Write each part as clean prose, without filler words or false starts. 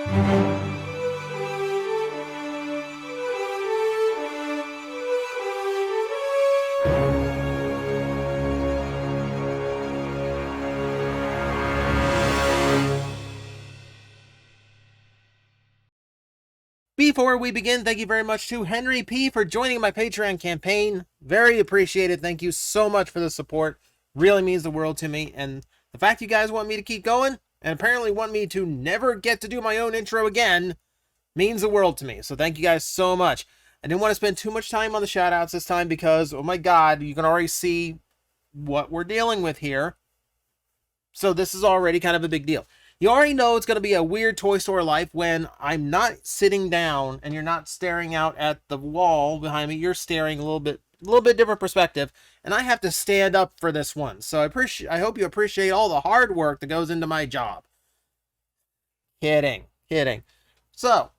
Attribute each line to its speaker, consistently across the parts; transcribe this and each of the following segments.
Speaker 1: Before we begin, thank you very much to Henry P. for joining my Patreon campaign. Very appreciated. Thank you so much for the support. Really means the world to me. And the fact you guys want me to keep going, and apparently want me to never get to do my own intro again, means the world to me. So thank you guys so much. I didn't want to spend too much time on the shoutouts this time because, oh my god, you can already see what we're dealing with here. So this is already kind of a big deal. You already know it's going to be a weird Toy Store life when I'm not sitting down and you're not staring out at the wall behind me. You're staring a little bit different perspective, and I have to stand up for this one. So I hope you appreciate all the hard work that goes into my job. Kidding. So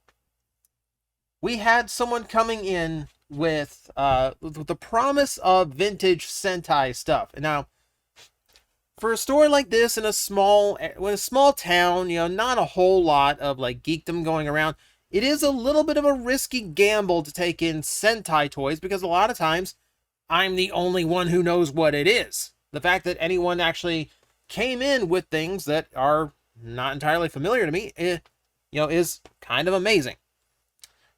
Speaker 1: we had someone coming in with the promise of vintage Sentai stuff. Now, for a store like this in a small town, you know, not a whole lot of like geekdom going around, it is a little bit of a risky gamble to take in Sentai toys because a lot of times I'm the only one who knows what it is. The fact that anyone actually came in with things that are not entirely familiar to me, is kind of amazing.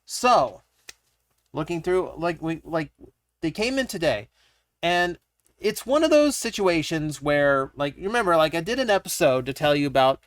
Speaker 1: So, looking through, they came in today, and it's one of those situations where, like, you remember, like, I did an episode to tell you about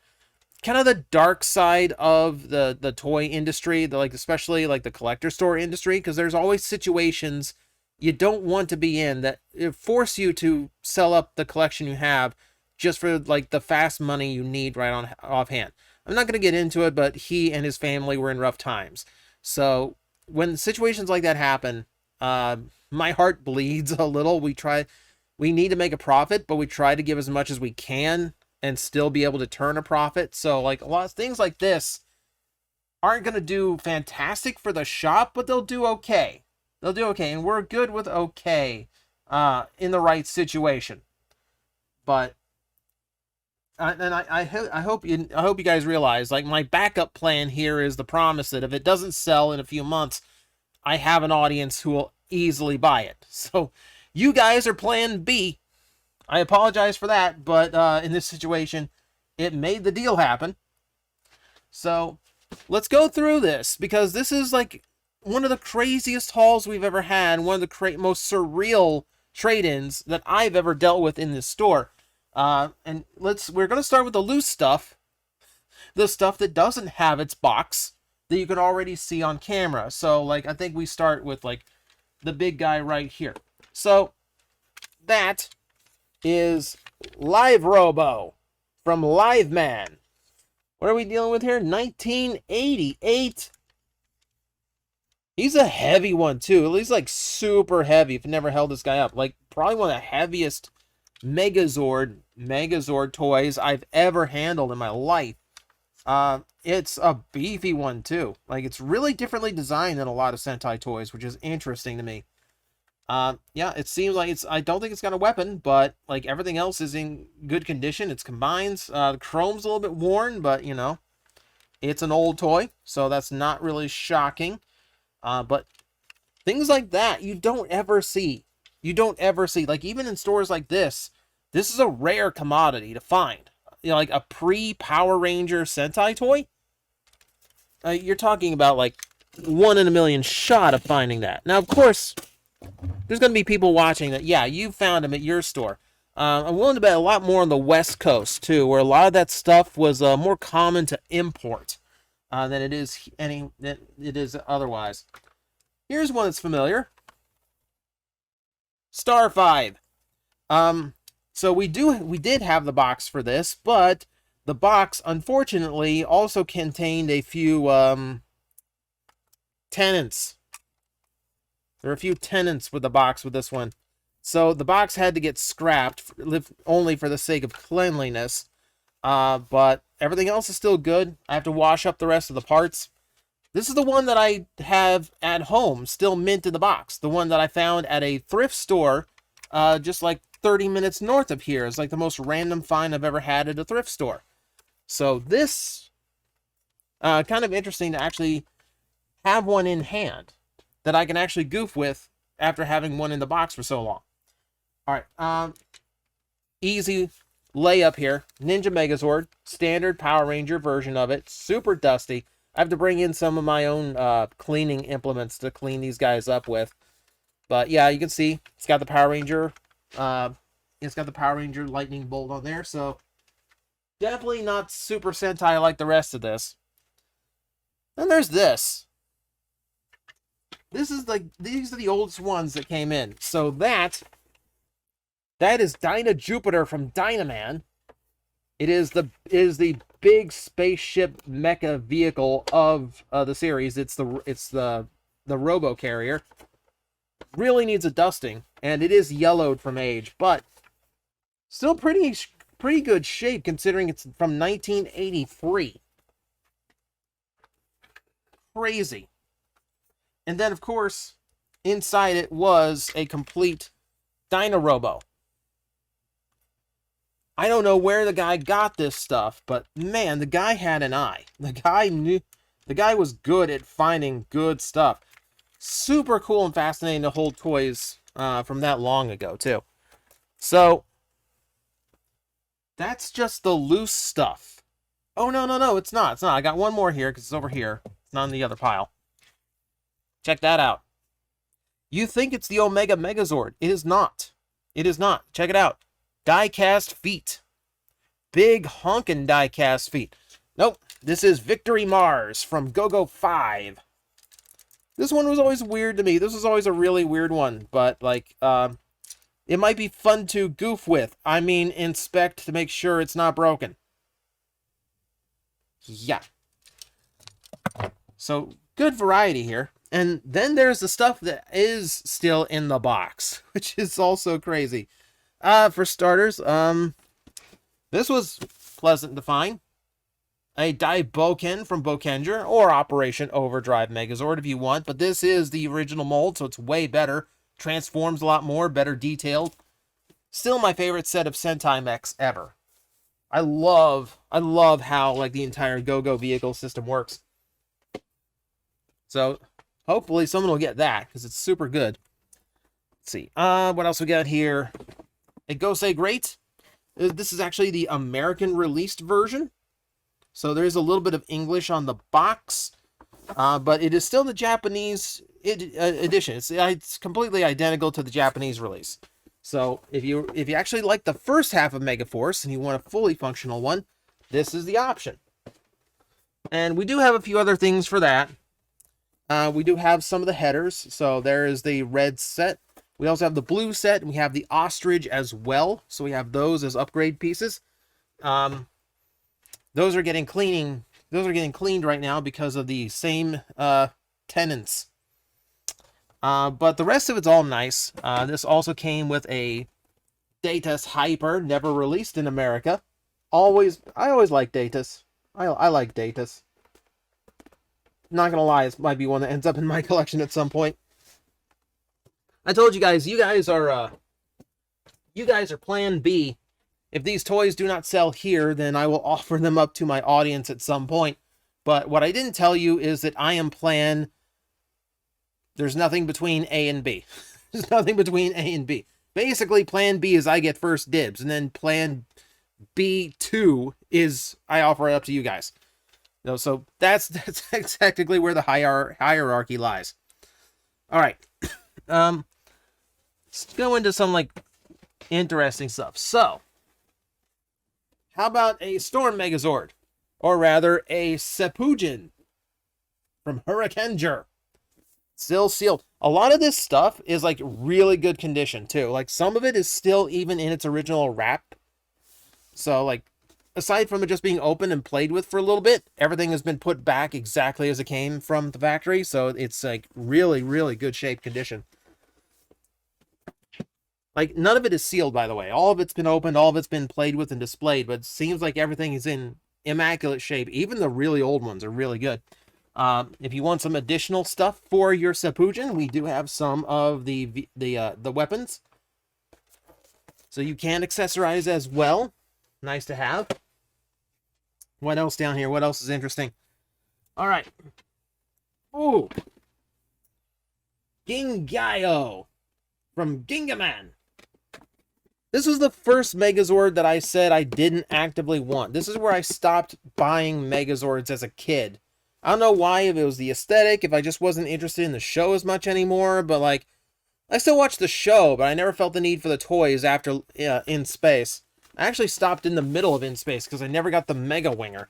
Speaker 1: kind of the dark side of the toy industry, especially like the collector store industry, because there's always situations you don't want to be in that force you to sell up the collection you have just for like the fast money you need right on offhand. I'm not going to get into it, but he and his family were in rough times. So when situations like that happen, my heart bleeds a little. We need to make a profit, but we try to give as much as we can and still be able to turn a profit. So like a lot of things like this aren't going to do fantastic for the shop, but they'll do okay. And we're good with okay in the right situation. But I hope you guys realize, like, my backup plan here is the promise that if it doesn't sell in a few months, I have an audience who will easily buy it. So you guys are plan B. I apologize for that, but in this situation, it made the deal happen. So let's go through this, because this is like one of the craziest hauls we've ever had, one of the most surreal trade-ins that I've ever dealt with in this store. And we're going to start with the loose stuff, the stuff that doesn't have its box that you can already see on camera. So, like, I think we start with, like, the big guy right here. So that is Live Robo from Live Man. What are we dealing with here? 1988. He's a heavy one too. He's like super heavy. If you never held this guy up, like probably one of the heaviest Megazord toys I've ever handled in my life. It's a beefy one too. Like, it's really differently designed than a lot of Sentai toys, which is interesting to me. Yeah, it seems like I don't think it's got a weapon, but like everything else is in good condition. It's combines. The chrome's a little bit worn, but you know, it's an old toy, so that's not really shocking. But things like that you don't ever see. Like, even in stores like this is a rare commodity to find. You know, like a pre-Power Ranger Sentai toy. You're talking about like 1 in a million shot of finding that. Now, of course, there's going to be people watching that, yeah, you found them at your store. I'm willing to bet a lot more on the West Coast, too, where a lot of that stuff was more common to import than it is otherwise. Here's one that's familiar. Star 5. So we did have the box for this, but the box, unfortunately, also contained a few tenants. There are a few tenants with the box with this one. So the box had to get scrapped, only for the sake of cleanliness. But everything else is still good. I have to wash up the rest of the parts. This is the one that I have at home, still mint in the box. The one that I found at a thrift store, just like 30 minutes north of here. It's like the most random find I've ever had at a thrift store. So this kind of interesting to actually have one in hand that I can actually goof with after having one in the box for so long. All right, easy layup here. Ninja Megazord, standard Power Ranger version of it. Super dusty. I have to bring in some of my own cleaning implements to clean these guys up with. But yeah, you can see it's got the Power Ranger. It's got the Power Ranger lightning bolt on there. So definitely not Super Sentai like the rest of this. Then there's this. This is like, these are the oldest ones that came in. So that is Dyna Jupiter from Dynaman. It is the big spaceship mecha vehicle of the series. It's the Robo Carrier. Really needs a dusting, and it is yellowed from age, but still pretty good shape considering it's from 1983. Crazy. And then, of course, inside it was a complete Dyna Robo. I don't know where the guy got this stuff, but man, the guy had an eye. The guy was good at finding good stuff. Super cool and fascinating to hold toys from that long ago, too. So, that's just the loose stuff. Oh, no, it's not. It's not. I got one more here because it's over here. It's not in the other pile. Check that out. You think it's the Omega Megazord. It is not. It is not. Check it out. Die-cast feet. Big honkin' die-cast feet. Nope. This is Victory Mars from Go-Go 5. This one was always weird to me. This was always a really weird one. But, like, it might be fun to goof with. I mean, inspect to make sure it's not broken. Yeah. So, good variety here. And then there's the stuff that is still in the box, which is also crazy. For starters, this was pleasant to find. A Daiboken from Bokenger, or Operation Overdrive Megazord if you want, but this is the original mold, so it's way better. Transforms a lot more, better detailed. Still my favorite set of Sentai mechs ever. I love how like the entire Go-Go vehicle system works. So hopefully someone will get that, because it's super good. Let's see. What else we got here? A Gosei Great. This is actually the American released version. So there's a little bit of English on the box. But it is still the Japanese edition. It's completely identical to the Japanese release. So if you actually like the first half of Megaforce and you want a fully functional one, this is the option. And we do have a few other things for that. We do have some of the headers. So there is the red set. We also have the blue set, and we have the ostrich as well. So we have those as upgrade pieces. Those are getting cleaned right now because of the same tenants. But the rest of it's all nice. This also came with a Datus Hyper, never released in America. I always like Datus. I like Datus. Not gonna lie, it might be one that ends up in my collection at some point. I told you guys are plan B. If these toys do not sell here, then I will offer them up to my audience at some point. But what I didn't tell you is that I am plan... There's nothing between A and B. There's nothing between A and B. Basically, plan B is I get first dibs, and then plan B2 is I offer it up to you guys. So that's technically where the hierarchy lies. All right. Let's go into some like interesting stuff. So, how about a Storm Megazord? Or rather, a Sepujin from Hurricaneger. Still sealed. A lot of this stuff is like really good condition too. Like some of it is still even in its original wrap. So like, aside from it just being open and played with for a little bit, everything has been put back exactly as it came from the factory. So it's like really, really good shape condition. Like, none of it is sealed, by the way. All of it's been opened, all of it's been played with and displayed, but it seems like everything is in immaculate shape. Even the really old ones are really good. If you want some additional stuff for your Sepujin, we do have some of the weapons. So you can accessorize as well. Nice to have. What else down here? What else is interesting? All right. Ooh. Gingayo from Gingaman. This was the first Megazord that I said I didn't actively want. This is where I stopped buying Megazords as a kid. I don't know why, if it was the aesthetic, if I just wasn't interested in the show as much anymore, but like, I still watched the show, but I never felt the need for the toys after In Space. I actually stopped in the middle of In Space because I never got the Mega Winger.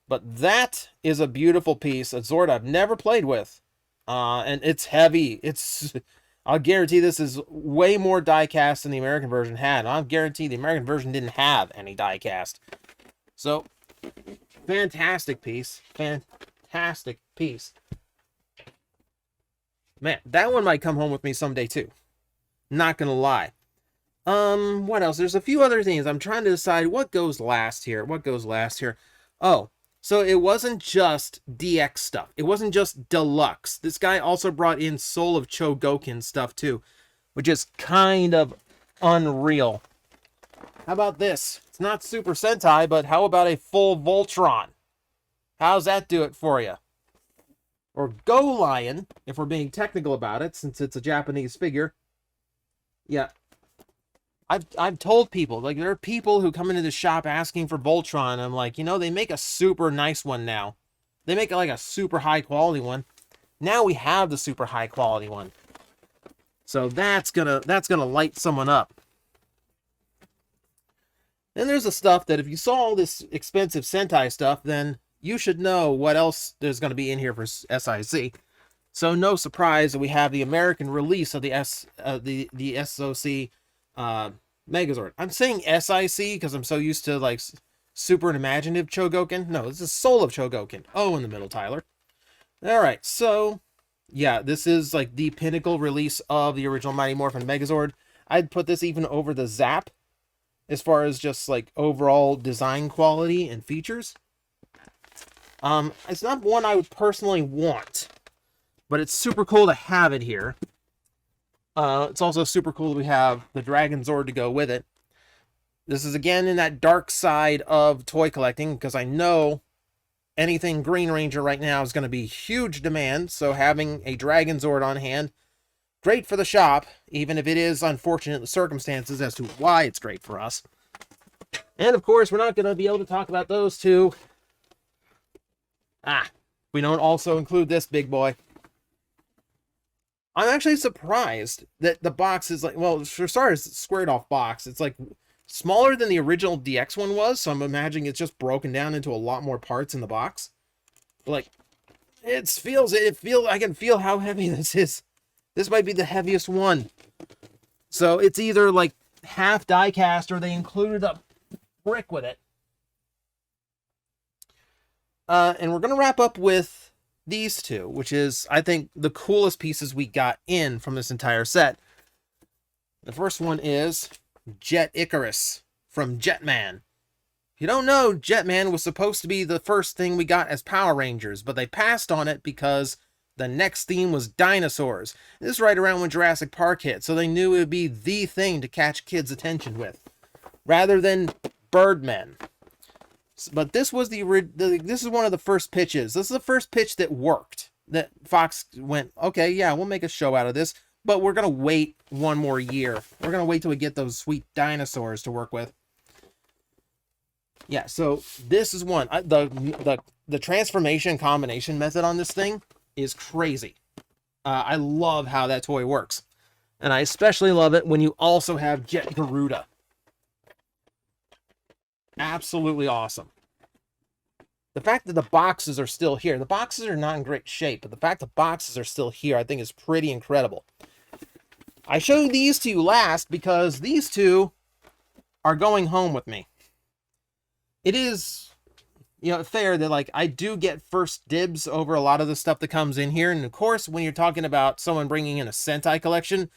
Speaker 1: But that is a beautiful piece, a Zord I've never played with. And it's heavy. I'll guarantee this is way more die-cast than the American version had. I'll guarantee the American version didn't have any die-cast. So, fantastic piece. Fantastic piece. Man, that one might come home with me someday too. Not gonna lie. What else? There's a few other things. I'm trying to decide what goes last here. Oh, so it wasn't just DX stuff. It wasn't just deluxe. This guy also brought in Soul of Chogokin stuff too, which is kind of unreal. How about this? It's not Super Sentai, but how about a full Voltron? How's that do it for you? Or Go Lion, if we're being technical about it, since it's a Japanese figure. Yeah. I've told people, like, there are people who come into the shop asking for Voltron. I'm like, you know, they make a super nice one now. They make like a super high quality one. Now we have the super high quality one. So that's gonna light someone up. Then there's the stuff that if you saw all this expensive Sentai stuff, then you should know what else there's going to be in here for SIC. So no surprise that we have the American release of the SOC Megazord. I'm saying SIC because I'm so used to like Super and Imaginative Chogokin. No, this is Soul of Chogokin. Oh, in the middle, Tyler. All right, so yeah, this is like the pinnacle release of the original Mighty Morphin Megazord. I'd put this even over the Zap as far as just like overall design quality and features. It's not one I would personally want, but it's super cool to have it here. It's also super cool that we have the Dragon Zord to go with it. This is again in that dark side of toy collecting, because I know anything Green Ranger right now is going to be huge demand, so having a Dragon Zord on hand, great for the shop, even if it is unfortunate the circumstances as to why it's great for us. And of course, we're not going to be able to talk about those two. We don't also include this big boy. I'm actually surprised that the box is like, well, for starters, it's a squared off box. It's like smaller than the original DX one was, so I'm imagining it's just broken down into a lot more parts in the box. But like, I can feel how heavy this is. This might be the heaviest one. So it's either like half die cast or they included a brick with it. And we're going to wrap up with these two, which is, I think, the coolest pieces we got in from this entire set. The first one is Jet Icarus from Jetman. If you don't know, Jetman was supposed to be the first thing we got as Power Rangers, but they passed on it because the next theme was dinosaurs. This is right around when Jurassic Park hit, so they knew it would be the thing to catch kids' attention with, rather than Birdmen. But this was this is one of the first pitches. This is the first pitch that worked. That Fox went, okay, yeah, we'll make a show out of this, but we're gonna wait one more year. We're gonna wait till we get those sweet dinosaurs to work with. Yeah, so this is one. The transformation combination method on this thing is crazy. I love how that toy works, and I especially love it when you also have Jet Garuda. Absolutely awesome. The fact that the boxes are still here, the boxes are not in great shape, but the fact the boxes are still here, I think is pretty incredible. I showed these to you last because these two are going home with me. It is, fair that like I do get first dibs over a lot of the stuff that comes in here. And of course, when you're talking about someone bringing in a Sentai collection,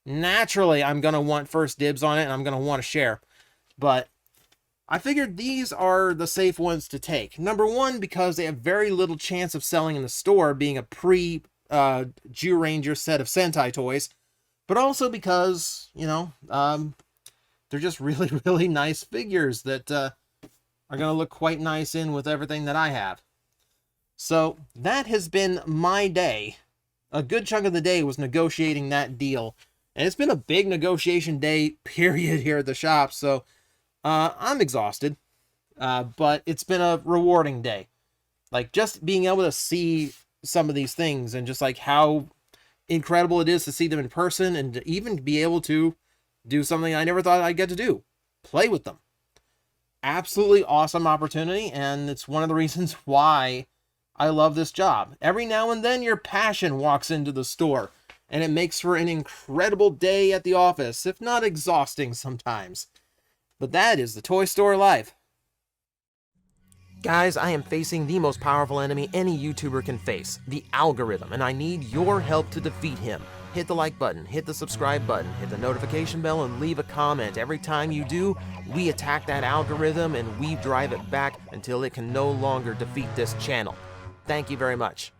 Speaker 1: naturally I'm going to want first dibs on it and I'm going to want to share. But I figured these are the safe ones to take. Number one, because they have very little chance of selling in the store, being a pre-Jew-Ranger set of Sentai toys. But also because, they're just really, really nice figures that are going to look quite nice in with everything that I have. So that has been my day. A good chunk of the day was negotiating that deal. And it's been a big negotiation day, period, here at the shop. So I'm exhausted. But it's been a rewarding day. Like, just being able to see some of these things and just like how incredible it is to see them in person and to even be able to do something I never thought I'd get to do. Play with them. Absolutely awesome opportunity, and it's one of the reasons why I love this job. Every now and then your passion walks into the store, and it makes for an incredible day at the office, if not exhausting sometimes. But that is the toy store life. Guys, I am facing the most powerful enemy any YouTuber can face, the algorithm, and I need your help to defeat him. Hit the like button, hit the subscribe button, hit the notification bell, and leave a comment. Every time you do, we attack that algorithm and we drive it back until it can no longer defeat this channel. Thank you very much.